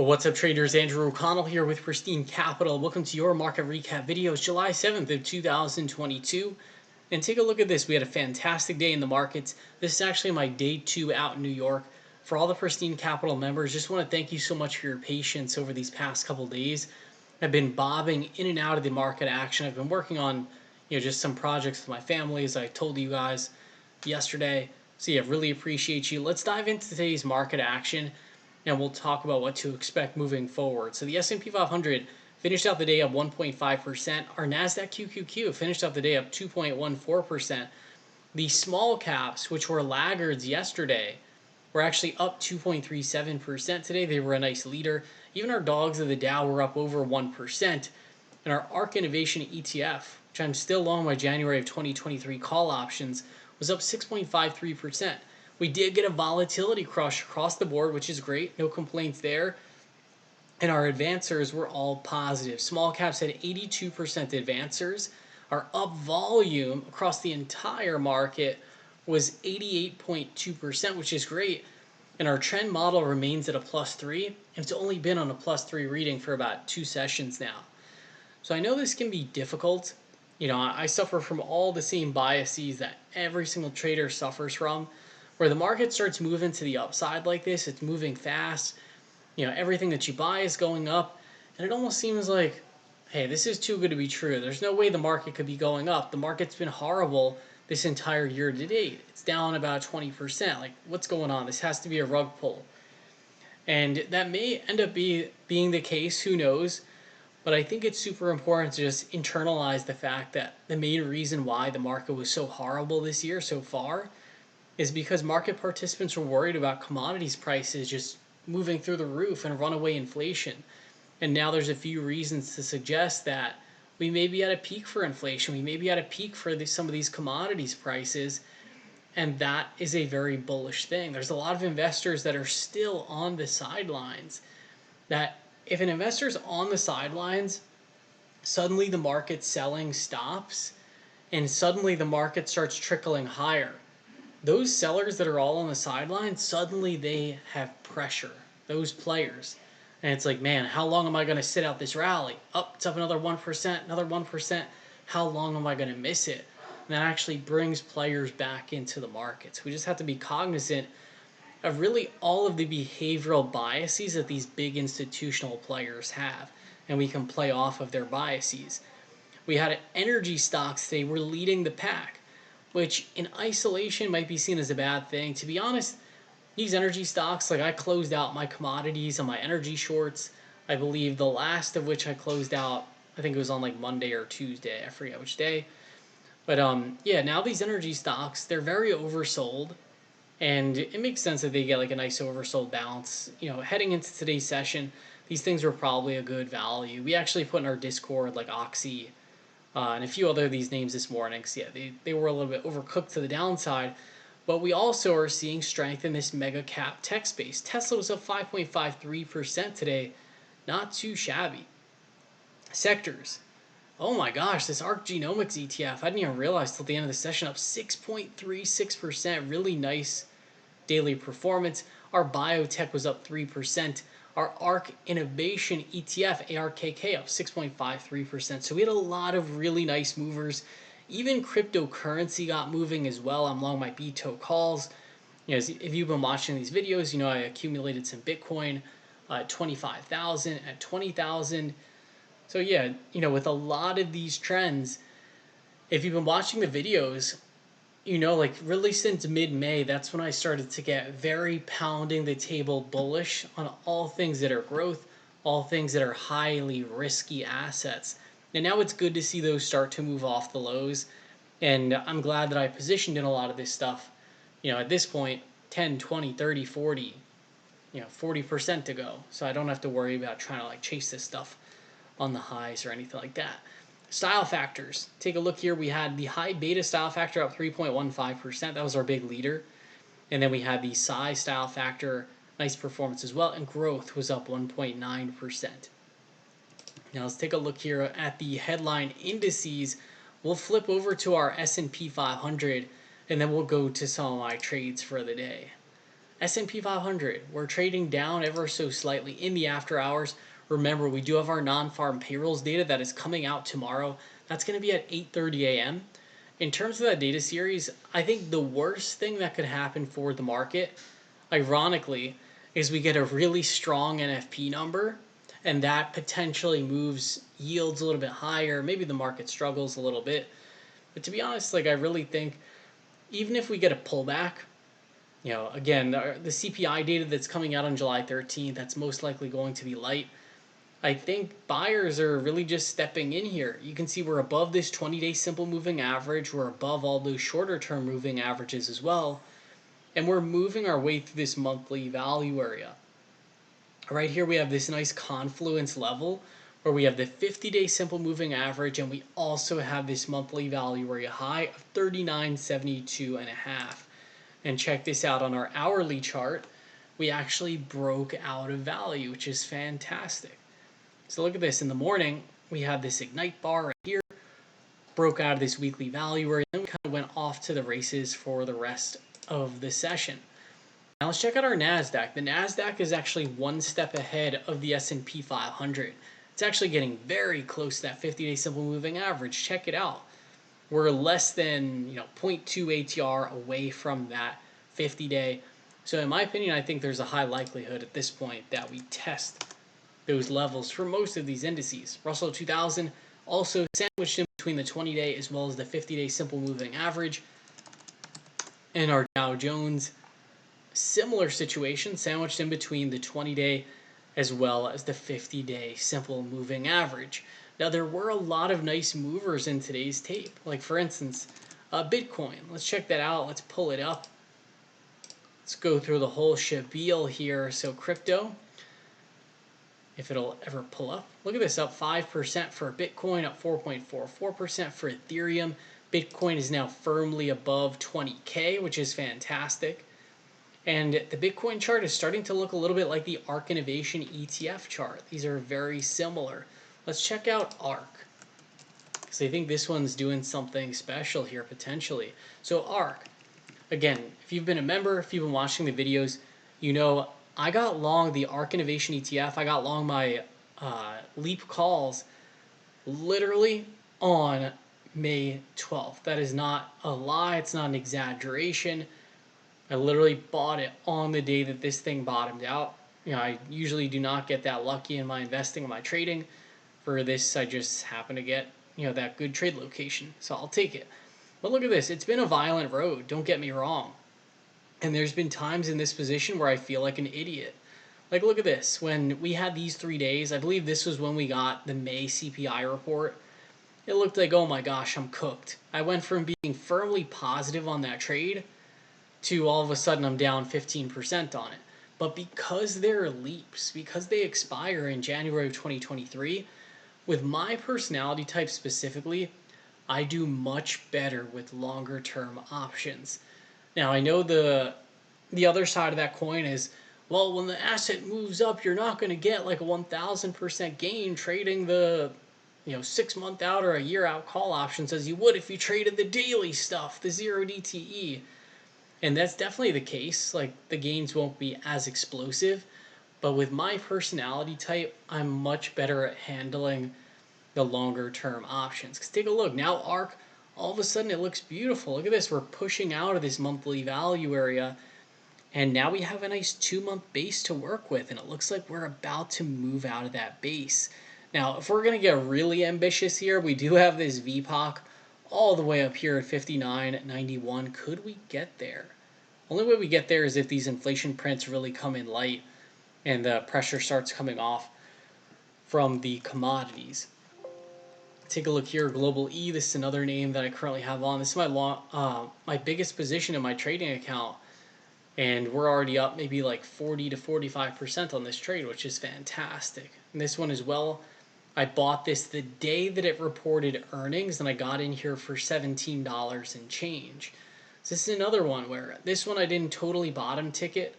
What's up, traders? Andrew O'Connell here with Pristine Capital. Welcome to your market recap video. It's July 7th of 2022. And take a look at this. We had a fantastic day in the markets. This is actually my day 2 out in New York. For all the Pristine Capital members, just want to thank you so much for your patience over these past couple days. I've been bobbing in and out of the market action. I've been working on just some projects with my family, as I told you guys yesterday. So yeah, really appreciate you. Let's dive into today's market action, and we'll talk about what to expect moving forward. So the S&P 500 finished out the day up 1.5%. Our Nasdaq QQQ finished out the day up 2.14%. The small caps, which were laggards yesterday, were actually up 2.37% today. They were a nice leader. Even our dogs of the Dow were up over 1%. And our ARK Innovation ETF, which I'm still long my January of 2023 call options, was up 6.53%. We did get a volatility crush across the board, which is great. No complaints there. And our advancers were all positive. Small caps had 82% advancers. Our up volume across the entire market was 88.2%, which is great. And our trend model remains at a +3. And it's only been on a +3 reading for about 2 sessions now. So I know this can be difficult. I suffer from all the same biases that every single trader suffers from. Where the market starts moving to the upside like this, it's moving fast. Everything that you buy is going up, and it almost seems like, hey, this is too good to be true. There's no way the market could be going up. The market's been horrible this entire year to date. It's down about 20%. Like, what's going on? This has to be a rug pull. And that may end up being the case, who knows? But I think it's super important to just internalize the fact that the main reason why the market was so horrible this year so far is because market participants were worried about commodities prices just moving through the roof and runaway inflation. And now there's a few reasons to suggest that we may be at a peak for inflation. We may be at a peak for some of these commodities prices. And that is a very bullish thing. There's a lot of investors that are still on the sidelines. That if an investor's on the sidelines, suddenly the market selling stops and suddenly the market starts trickling higher. Those sellers that are all on the sidelines, suddenly they have pressure, those players. And it's like, man, how long am I going to sit out this rally? It's up another 1%, another 1%. How long am I going to miss it? And that actually brings players back into the markets. We just have to be cognizant of really all of the behavioral biases that these big institutional players have. And we can play off of their biases. We had energy stocks today were leading the pack, which in isolation might be seen as a bad thing. To be honest, these energy stocks, like I closed out my commodities on my energy shorts. I believe the last of which I closed out, I think it was on like Monday or Tuesday. I forget which day. But yeah, now these energy stocks, they're very oversold. And it makes sense that they get like a nice oversold balance. Heading into today's session, these things were probably a good value. We actually put in our Discord like Oxy, and a few other of these names this morning. So yeah, they were a little bit overcooked to the downside. But we also are seeing strength in this mega cap tech space. Tesla was up 5.53% today. Not too shabby. Sectors. Oh my gosh, this ARK Genomics ETF, I didn't even realize till the end of the session, up 6.36%. Really nice daily performance. Our biotech was up 3%. Our ARK Innovation ETF, ARKK, up 6.53%. So we had a lot of really nice movers. Even cryptocurrency got moving as well. I'm long my BTO calls. If you've been watching these videos, I accumulated some Bitcoin at 25,000, at 20,000. So yeah, with a lot of these trends, if you've been watching the videos, like really since mid-May, that's when I started to get very pounding the table bullish on all things that are growth, all things that are highly risky assets. And now it's good to see those start to move off the lows. And I'm glad that I positioned in a lot of this stuff. At this point, 10, 20, 30, 40, 40% to go. So I don't have to worry about trying to chase this stuff on the highs or anything like that. Style factors. Take a look here. We had the high beta style factor up 3.15%. That was our big leader. And then we had the size style factor, nice performance as well. And growth was up 1.9%. Now let's take a look here at the headline indices. We'll flip over to our S&P 500, and then we'll go to some of my trades for the day. S&P 500, we're trading down ever so slightly in the after hours. Remember, we do have our non-farm payrolls data that is coming out tomorrow. That's going to be at 8:30 a.m. In terms of that data series, I think the worst thing that could happen for the market, ironically, is we get a really strong NFP number, and that potentially moves yields a little bit higher. Maybe the market struggles a little bit. But to be honest, I really think even if we get a pullback, again, the CPI data that's coming out on July 13th, that's most likely going to be light. I think buyers are really just stepping in here. You can see we're above this 20-day simple moving average. We're above all those shorter term moving averages as well. And we're moving our way through this monthly value area. Right here we have this nice confluence level where we have the 50-day simple moving average, and we also have this monthly value area high of 39.72.5. And check this out, on our hourly chart, we actually broke out of value, which is fantastic. So look at this. In the morning, we had this ignite bar right here, broke out of this weekly value area, and then we kind of went off to the races for the rest of the session. Now let's check out our Nasdaq. The Nasdaq is actually one step ahead of the S&P 500. It's actually getting very close to that 50-day simple moving average. Check it out. We're less than 0.2 ATR away from that 50-day. So in my opinion, I think there's a high likelihood at this point that we test those levels for most of these indices. Russell 2000 also sandwiched in between the 20-day as well as the 50-day simple moving average. And our Dow Jones, similar situation, sandwiched in between the 20-day as well as the 50-day simple moving average. Now, there were a lot of nice movers in today's tape. Like, for instance, Bitcoin. Let's check that out. Let's pull it up. Let's go through the whole spiel here. So, crypto, if it'll ever pull up. Look at this, up 5% for Bitcoin, up 4.44% for Ethereum. Bitcoin is now firmly above 20K, which is fantastic. And the Bitcoin chart is starting to look a little bit like the ARK Innovation ETF chart. These are very similar. Let's check out ARK, because I think this one's doing something special here potentially. So ARK, again, if you've been a member, if you've been watching the videos, I got long the ARK Innovation ETF. I got long my Leap calls literally on May 12th. That is not a lie. It's not an exaggeration. I literally bought it on the day that this thing bottomed out. I usually do not get that lucky in my investing and my trading. For this, I just happen to get, that good trade location. So I'll take it. But look at this. It's been a violent road. Don't get me wrong. And there's been times in this position where I feel like an idiot. Like, look at this. When we had these 3 days, I believe this was when we got the May CPI report. It looked like, oh my gosh, I'm cooked. I went from being firmly positive on that trade to all of a sudden I'm down 15% on it. But because they're leaps, because they expire in January of 2023, with my personality type specifically, I do much better with longer term options. Now, I know the other side of that coin is, well, when the asset moves up, you're not going to get like a 1,000% gain trading the 6 month out or a year out call options as you would if you traded the daily stuff, the 0 DTE. And that's definitely the case. Like, the gains won't be as explosive. But with my personality type, I'm much better at handling the longer term options. Because take a look. Now ARK, all of a sudden it looks beautiful. Look at this. We're pushing out of this monthly value area. And now we have a nice 2-month base to work with. And it looks like we're about to move out of that base. Now, if we're going to get really ambitious here, we do have this VPOC all the way up here at 59.91. Could we get there? Only way we get there is if these inflation prints really come in light and the pressure starts coming off from the commodities. Take a look here, Global E. This is another name that I currently have on. This is my biggest position in my trading account, and we're already up maybe like 40 to 45% on this trade, which is fantastic. And this one as well, I bought this the day that it reported earnings, and I got in here for $17 and change. So this is another one where this one I didn't totally bottom ticket,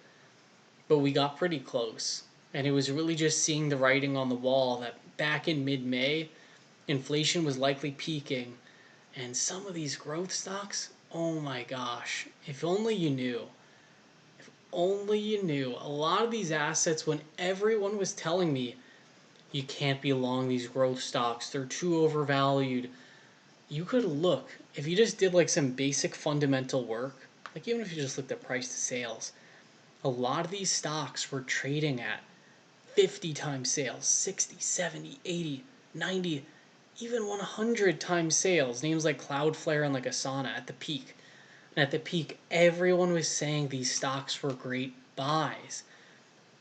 but we got pretty close. And it was really just seeing the writing on the wall that back in mid-May, inflation was likely peaking. And some of these growth stocks, oh my gosh, if only you knew. only you knew, a lot of these assets, when everyone was telling me, you can't be long these growth stocks, they're too overvalued, you could look, if you just did like some basic fundamental work, like even if you just looked at price to sales, a lot of these stocks were trading at 50 times sales, 60, 70, 80, 90, even 100 times sales. Names like Cloudflare and like Asana at the peak. And at the peak, everyone was saying these stocks were great buys.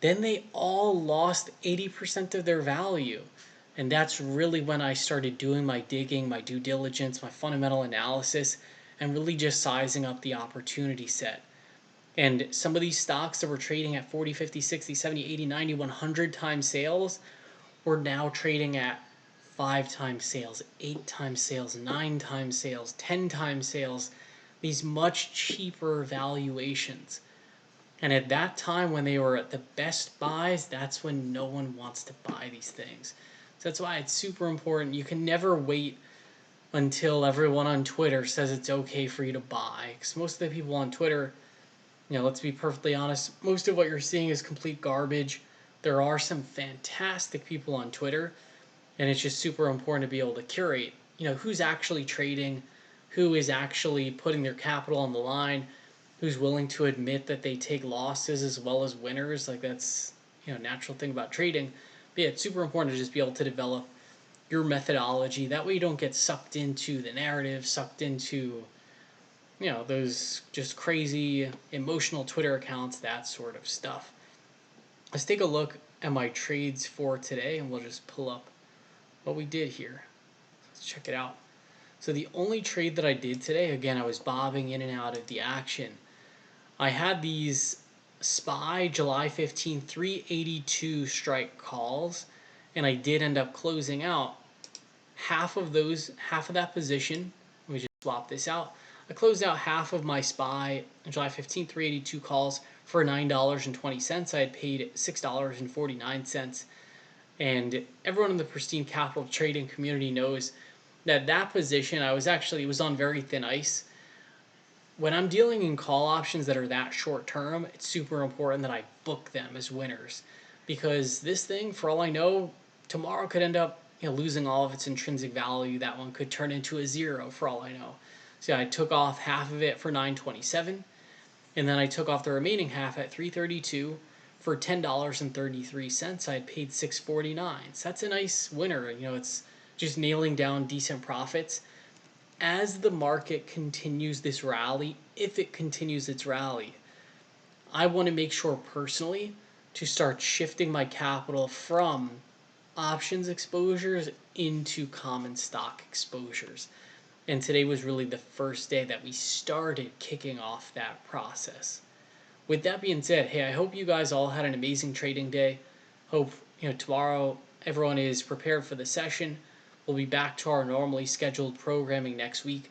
Then they all lost 80% of their value. And that's really when I started doing my digging, my due diligence, my fundamental analysis, and really just sizing up the opportunity set. And some of these stocks that were trading at 40, 50, 60, 70, 80, 90, 100 times sales were now trading at 5 times sales, 8 times sales, 9 times sales, 10 times sales, these much cheaper valuations. And at that time, when they were at the best buys, that's when no one wants to buy these things. So that's why it's super important. You can never wait until everyone on Twitter says it's okay for you to buy. Because most of the people on Twitter, let's be perfectly honest, most of what you're seeing is complete garbage. There are some fantastic people on Twitter, and it's just super important to be able to curate, who's actually trading, who is actually putting their capital on the line, who's willing to admit that they take losses as well as winners. Like that's, natural thing about trading. But yeah, it's super important to just be able to develop your methodology. That way you don't get sucked into the narrative, sucked into, those just crazy emotional Twitter accounts, that sort of stuff. Let's take a look at my trades for today, and we'll just pull up what we did here. Let's check it out. So the only trade that I did today, again, I was bobbing in and out of the action. I had these SPY July 15 382 strike calls, and I did end up closing out half of that position. Let me just swap this out. I closed out half of my SPY July 15 382 calls for $9.20. I had paid $6.49. And everyone in the Pristine Capital trading community knows that position, it was on very thin ice. When I'm dealing in call options that are that short term, it's super important that I book them as winners, because this thing, for all I know, tomorrow could end up losing all of its intrinsic value. That one could turn into a zero for all I know. So I took off half of it for $9.27, and then I took off the remaining half at $3.32 for $10.33. I had paid $6.49. So that's a nice winner. It's just nailing down decent profits. As the market continues this rally, if it continues its rally, I want to make sure personally to start shifting my capital from options exposures into common stock exposures. And today was really the first day that we started kicking off that process. With that being said, hey, I hope you guys all had an amazing trading day. Hope, tomorrow everyone is prepared for the session. We'll be back to our normally scheduled programming next week.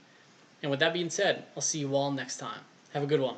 And with that being said, I'll see you all next time. Have a good one.